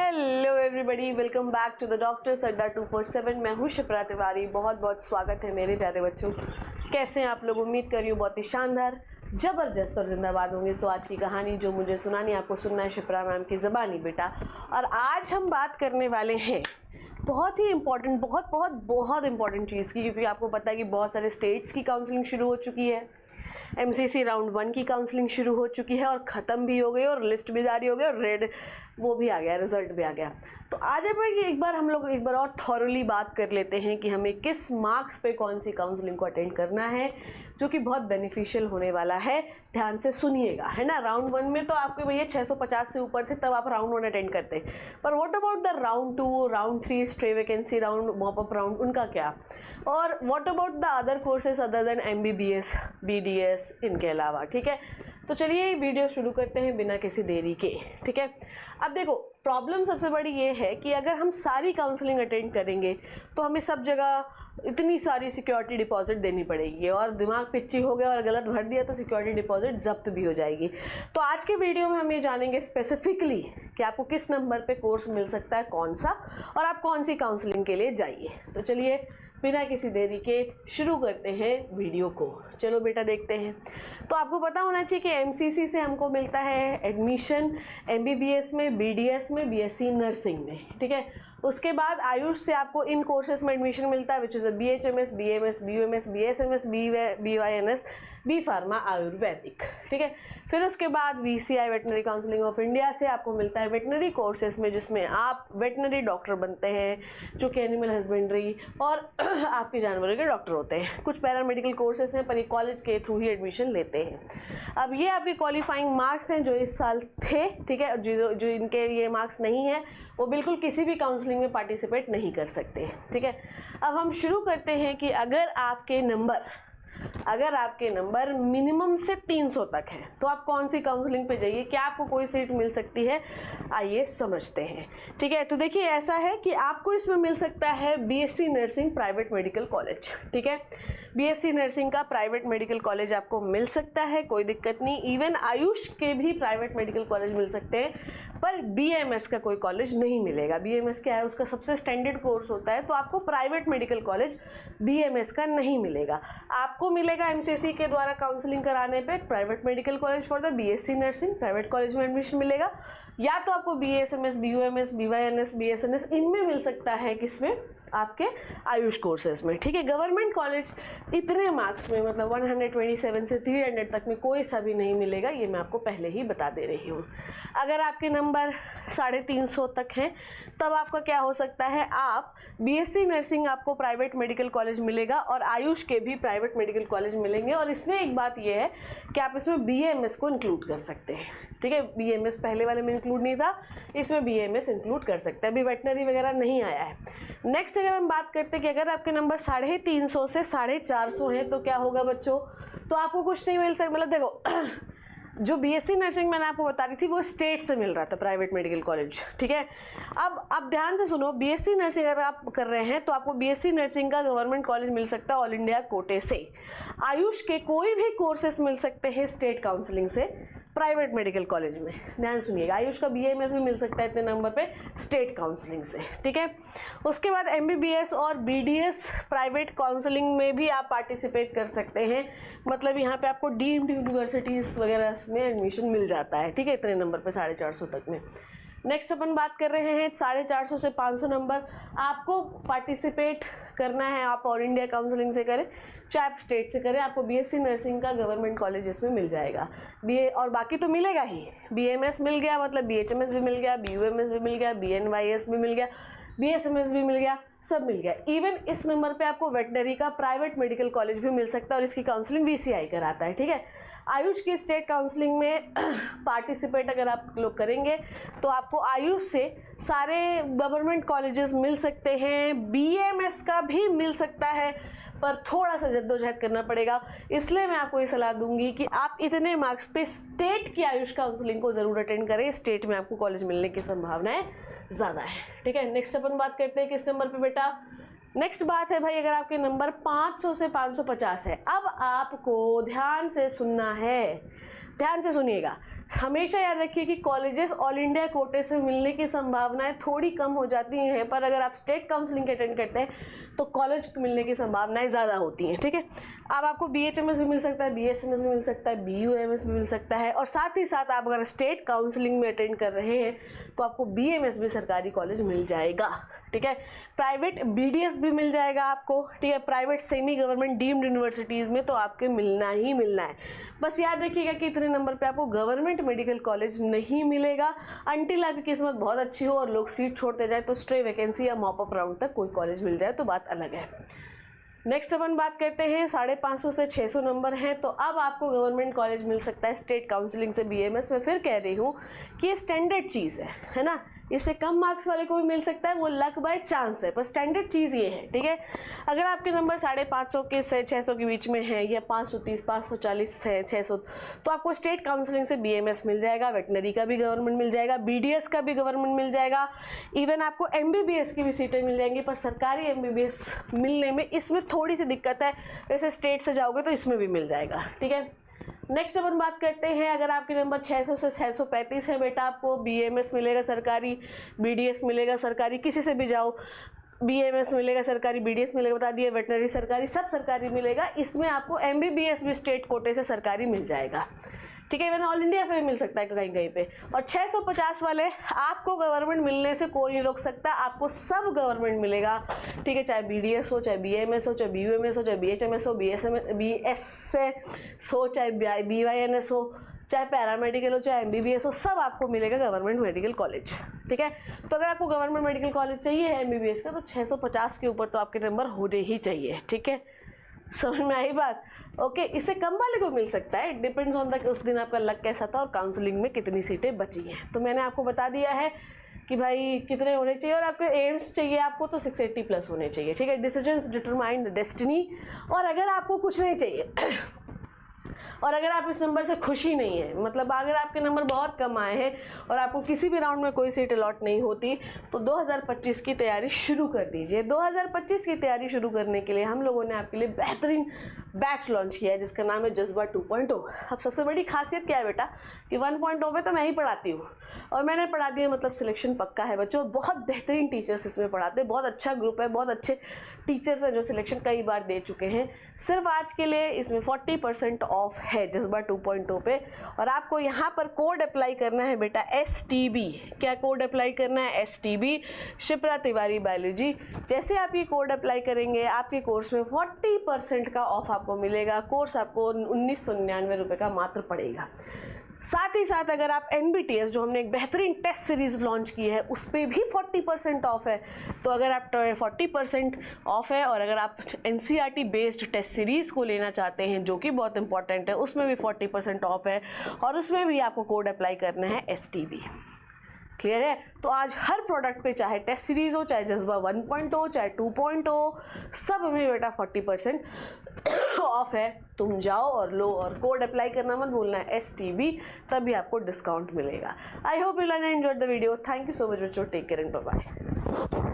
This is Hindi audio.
Hello everybody, welcome back to the doctors Adda 247। मैं हूँ शिप्रा तिवारी। बहुत बहुत स्वागत है मेरे प्यारे बच्चों। कैसे हैं आप लोग? उम्मीद कर रही हूँ बहुत ही शानदार, ज़बरदस्त और जिंदाबाद होंगे। सो आज की कहानी जो मुझे सुनानी, आपको सुनना है शिप्रा मैम की ज़बानी बेटा। और आज हम बात करने वाले हैं बहुत ही इंपॉर्टेंट, बहुत इंपॉर्टेंट चीज़ की, क्योंकि आपको पता है कि बहुत सारे स्टेट्स की काउंसलिंग शुरू हो चुकी है। एमसीसी राउंड 1 की काउंसलिंग शुरू हो चुकी है और ख़त्म भी हो गई, और लिस्ट भी जारी हो गई, और रेड वो भी आ गया, रिजल्ट भी आ गया। तो आज एक बार हम लोग एक बार और थॉरली बात कर लेते हैं कि हमें किस मार्क्स पे कौन सी काउंसलिंग को अटेंड करना है, जो कि बहुत बेनिफिशियल होने वाला है। ध्यान से सुनिएगा, है ना। राउंड 1 में तो आपके भैया 650 से ऊपर थे, तब आप राउंड 1 अटेंड करते। पर what about the round 2, round 3, stray vacancy round, mop up round, उनका क्या? और what about the other courses other than MBBS, BDS, इनके अलावा? ठीक है, तो चलिए ये वीडियो शुरू करते हैं बिना किसी देरी के। ठीक है, अब देखो, प्रॉब्लम सबसे बड़ी ये है कि अगर हम सारी काउंसलिंग अटेंड करेंगे तो हमें सब जगह इतनी सारी सिक्योरिटी डिपॉजिट देनी पड़ेगी, और दिमाग पिच्ची हो गया और गलत भर दिया तो सिक्योरिटी डिपॉजिट जब्त भी हो जाएगी। तो आज के वीडियो में हम ये जानेंगे स्पेसिफिकली कि आपको किस नंबर पे कोर्स मिल सकता है, कौन सा, और आप कौन सी काउंसलिंग के लिए जाइए। तो चलिए बिना किसी देरी के शुरू करते हैं वीडियो को। चलो बेटा देखते हैं। तो आपको पता होना चाहिए कि MCC से हमको मिलता है एडमिशन MBBS में, BDS में, BSc नर्सिंग में। ठीक है, उसके बाद आयुष से आपको इन कोर्सेज में एडमिशन मिलता है, which is BHMS, BMS, BUMS, BSMS, BYNS, B pharma Ayurvedic. ठीक है, फिर उसके बाद VCI veterinary counselling of India से आपको मिलता है वेटनरी कोर्सेज में, जिसमें आप वेटनरी डॉक्टर बनते हैं, जो कि एनिमल हस्बेंड्री और आपके जानवरों के डॉक्टर होते हैं। कुछ पैरामेडिकल कोर्सेज हैं, पर ये कॉलेज के थ्रू ही एडमिशन लेते हैं। अब ये आपके क्वालिफाइंग मार्क्स हैं जो इस साल थे। ठीक है, जो इनके ये मार्क्स नहीं है वो बिल्कुल किसी भी काउंसलिंग में पार्टिसिपेट नहीं कर सकते। ठीक है, अब हम शुरू करते हैं कि अगर आपके नंबर मिनिमम से 300 तक है तो आप कौन सी काउंसलिंग पे जाइए, क्या आपको कोई सीट मिल सकती है, आइए समझते हैं। ठीक है, तो देखिए ऐसा है कि आपको इसमें मिल सकता है BSc nursing private medical college. ठीक है, BSc नर्सिंग का प्राइवेट मेडिकल कॉलेज आपको मिल सकता है, कोई दिक्कत नहीं। इवन आयुष के भी प्राइवेट मेडिकल कॉलेज मिल सकते हैं, पर BMS का कोई कॉलेज नहीं मिलेगा। BMS क्या है, उसका सबसे स्टैंडर्ड कोर्स होता है, तो आपको प्राइवेट मेडिकल कॉलेज BMS का नहीं मिलेगा। आपको मिलेगा MCC के द्वारा काउंसलिंग कराने पे private medical college for the BSc nursing, private college में एडमिशन मिलेगा। या तो आपको BSMS, BUMS, BYNS, BSNS इनमें मिल सकता है, किसमें, आपके आयुष कोर्सेज में। ठीक है, गवर्नमेंट कॉलेज इतने मार्क्स में, मतलब 127 से 300 तक में कोई सा भी नहीं मिलेगा, ये मैं आपको पहले ही बता दे रही हूँ। अगर आपके नंबर 350 तक हैं तब आपका क्या हो सकता है, आप BSc नर्सिंग आपको प्राइवेट मेडिकल कॉलेज मिलेगा, और आयुष के भी प्राइवेट मेडिकल कॉलेज मिलेंगे। और इसमें एक बात यह है कि आप इसमें BMS को इंक्लूड कर सकते हैं। ठीक है, BMS पहले वाले में इंक्लूड नहीं था, इसमें BMS इंक्लूड कर सकते हैं। अभी वेटनरी वगैरह नहीं आया है। नेक्स्ट अगर हम बात करते हैं कि अगर आपके नंबर 350 से 450 हैं तो क्या होगा बच्चों, तो आपको कुछ नहीं मिल सकता। मतलब देखो जो BSc नर्सिंग मैंने आपको बता रही थी वो स्टेट से मिल रहा था, प्राइवेट मेडिकल कॉलेज। ठीक है, अब ध्यान से सुनो, BSc नर्सिंग अगर आप कर रहे हैं तो आपको BSc नर्सिंग का गवर्नमेंट कॉलेज मिल सकता है ऑल इंडिया कोटे से। आयुष के कोई भी कोर्सेस मिल सकते हैं स्टेट काउंसलिंग से प्राइवेट मेडिकल कॉलेज में। ध्यान सुनिएगा, आयुष का BMS भी मिल सकता है इतने नंबर पे स्टेट काउंसलिंग से। ठीक है, उसके बाद MBBS और BDS प्राइवेट काउंसलिंग में भी आप पार्टिसिपेट कर सकते हैं। मतलब यहाँ पे आपको डीम्ड यूनिवर्सिटीज़ वगैरह में एडमिशन मिल जाता है। ठीक है, इतने नंबर पे 450 तक में। नेक्स्ट अपन बात कर रहे हैं 450 से 500 नंबर आपको पार्टिसिपेट करना है। आप ऑल इंडिया काउंसलिंग से करें चाहे आप स्टेट से करें, आपको BSc नर्सिंग का गवर्नमेंट कॉलेज इसमें मिल जाएगा। और बाकी तो मिलेगा ही, BMS मिल गया, मतलब BHMS भी मिल गया, BUMS भी मिल गया, BNYS भी मिल गया, BSMS भी मिल गया, सब मिल गया। इवन इस नंबर पे आपको वेटनरी का प्राइवेट मेडिकल कॉलेज भी मिल सकता है, और इसकी काउंसलिंग VCI कराता है। ठीक है, आयुष की स्टेट काउंसलिंग में पार्टिसिपेट अगर आप लोग करेंगे तो आपको आयुष से सारे गवर्नमेंट कॉलेजेस मिल सकते हैं, BMS का भी मिल सकता है, पर थोड़ा सा जद्दोजहद करना पड़ेगा। इसलिए मैं आपको ये सलाह दूंगी कि आप इतने मार्क्स पे स्टेट की आयुष काउंसलिंग को ज़रूर अटेंड करें, स्टेट में आपको कॉलेज मिलने की संभावनाएं ज़्यादा है। ठीक है, नेक्स्ट अपन बात करते हैं किस नंबर पे बेटा। नेक्स्ट बात है भाई, अगर आपके नंबर 500 से 550 है, अब आपको ध्यान से सुनना है, ध्यान से सुनिएगा। हमेशा याद रखिए कि कॉलेजेस ऑल इंडिया कोटे से मिलने की संभावनाएं थोड़ी कम हो जाती हैं, पर अगर आप स्टेट काउंसलिंग अटेंड करते हैं तो कॉलेज मिलने की संभावनाएं ज़्यादा होती हैं। ठीक है, अब आपको BHMS भी मिल सकता है, BSMS भी मिल सकता है, BUMS भी मिल सकता है, और साथ ही साथ आप अगर स्टेट काउंसलिंग में अटेंड कर रहे हैं तो आपको BMS भी सरकारी कॉलेज मिल जाएगा। ठीक है, प्राइवेट BDS भी मिल जाएगा आपको। ठीक है, private semi government deemed universities में तो आपके मिलना ही मिलना है। बस याद रखिएगा कि इतने नंबर पे आपको गवर्नमेंट मेडिकल कॉलेज नहीं मिलेगा अनटिल आपकी किस्मत बहुत अच्छी हो और लोग सीट छोड़ते जाए तो स्ट्रे वैकेंसी या मॉप अप राउंड तक कोई कॉलेज मिल जाए तो बात अलग है। नेक्स्ट अपन बात करते हैं 550 से 600 नंबर हैं तो अब आपको गवर्नमेंट कॉलेज मिल सकता है स्टेट काउंसलिंग से BMS में। फिर कह रही हूँ कि ये स्टैंडर्ड चीज़ है ना, इससे कम मार्क्स वाले को भी मिल सकता है, वो लक बाय चांस है, पर स्टैंडर्ड चीज़ ये है। ठीक है, अगर आपके नंबर 550 के से 600 के बीच में है या 530 540 है 600 तो आपको स्टेट काउंसलिंग से BMS मिल जाएगा, वेटनरी का भी गवर्नमेंट मिल जाएगा, BDS का भी गवर्नमेंट मिल जाएगा, इवन आपको MBBS की भी सीटें मिल जाएंगी। पर सरकारी MBBS मिलने में इसमें थोड़ी सी दिक्कत है, वैसे स्टेट से जाओगे तो इसमें भी मिल जाएगा। ठीक है, नेक्स्ट अपन बात करते हैं, अगर आपके नंबर 600 से 635 है बेटा आपको BMS मिलेगा सरकारी, BDS मिलेगा सरकारी, किसी से भी जाओ BMS मिलेगा सरकारी, BDS मिलेगा, बता दिए, वेटनरी सरकारी, सब सरकारी मिलेगा। इसमें आपको MBBS भी स्टेट कोटे से सरकारी मिल जाएगा। ठीक है, इवन ऑल इंडिया से भी मिल सकता है कहीं कहीं पे। और 650 वाले आपको गवर्नमेंट मिलने से कोई नहीं रोक सकता, आपको सब गवर्नमेंट मिलेगा। ठीक है, चाहे BDS हो, चाहे BMS हो, चाहे BUMS हो, चाहे BHMS हो, BS हो, चाहे BYNS हो, चाहे पैरामेडिकल हो, चाहे MBBS हो, सब आपको मिलेगा गवर्नमेंट मेडिकल कॉलेज। ठीक है, तो अगर आपको गवर्नमेंट मेडिकल कॉलेज चाहिए है MBBS का तो 650 के ऊपर तो आपके नंबर होने ही चाहिए। ठीक है, समझ में आई बात? ओके, इससे कम वाले को मिल सकता है, इट डिपेंड्स ऑन द उस दिन आपका लक कैसा था और काउंसलिंग में कितनी सीटें बची हैं। तो मैंने आपको बता दिया है कि भाई कितने होने चाहिए, और आपके एम्स चाहिए आपको तो 680 प्लस होने चाहिए। ठीक है, डिसीजंस डिटरमाइन द डेस्टिनी। और अगर आपको कुछ नहीं चाहिए और अगर आप इस नंबर से खुश ही नहीं है, मतलब अगर आपके नंबर बहुत कम आए हैं और आपको किसी भी राउंड में कोई सीट अलॉट नहीं होती तो 2025 की तैयारी शुरू कर दीजिए। 2025 की तैयारी शुरू करने के लिए हम लोगों ने आपके लिए बेहतरीन बैच लॉन्च किया है जिसका नाम है जज्बा 2.0। अब सबसे बड़ी खासियत क्या है बेटा कि 1.0 पे तो मैं ही पढ़ाती हूँ और मैंने पढ़ा दिया, मतलब सिलेक्शन पक्का है बच्चों। बहुत बेहतरीन टीचर्स इसमें पढ़ाते हैं, बहुत अच्छा ग्रुप है, बहुत अच्छे टीचर्स हैं जो सिलेक्शन कई बार दे चुके हैं। सिर्फ आज के लिए इसमें 40% ऑफ है जज्बा 2.0 पे, और आपको यहाँ पर कोड अप्लाई करना है बेटा STB। क्या कोड अप्लाई करना है? STB, Shipra Tiwari biology. जैसे आप ये कोड अप्लाई करेंगे आपके कोर्स में 40% का ऑफ आपको मिलेगा। कोर्स आपको 1999 रुपये का मात्र पड़ेगा। साथ ही साथ अगर आप NBTS जो हमने एक बेहतरीन टेस्ट सीरीज़ लॉन्च की है उस पर भी 40% ऑफ है। तो अगर आप 40% ऑफ है और अगर आप NCERT बेस्ड टेस्ट सीरीज़ को लेना चाहते हैं जो कि बहुत इंपॉर्टेंट है, उसमें भी 40% ऑफ है और उसमें भी आपको कोड अप्लाई करना है STB। क्लियर है? तो आज हर प्रोडक्ट पे चाहे टेस्ट सीरीज हो, चाहे जज्बा 1.0, चाहे 2.0, सब में बेटा 40% ऑफ है। तुम जाओ और लो, और कोड अप्लाई करना मत भूलना है STB, तभी आपको डिस्काउंट मिलेगा। I hope you learn and enjoyed the video. Thank you so much बच्चों, take care and bye bye.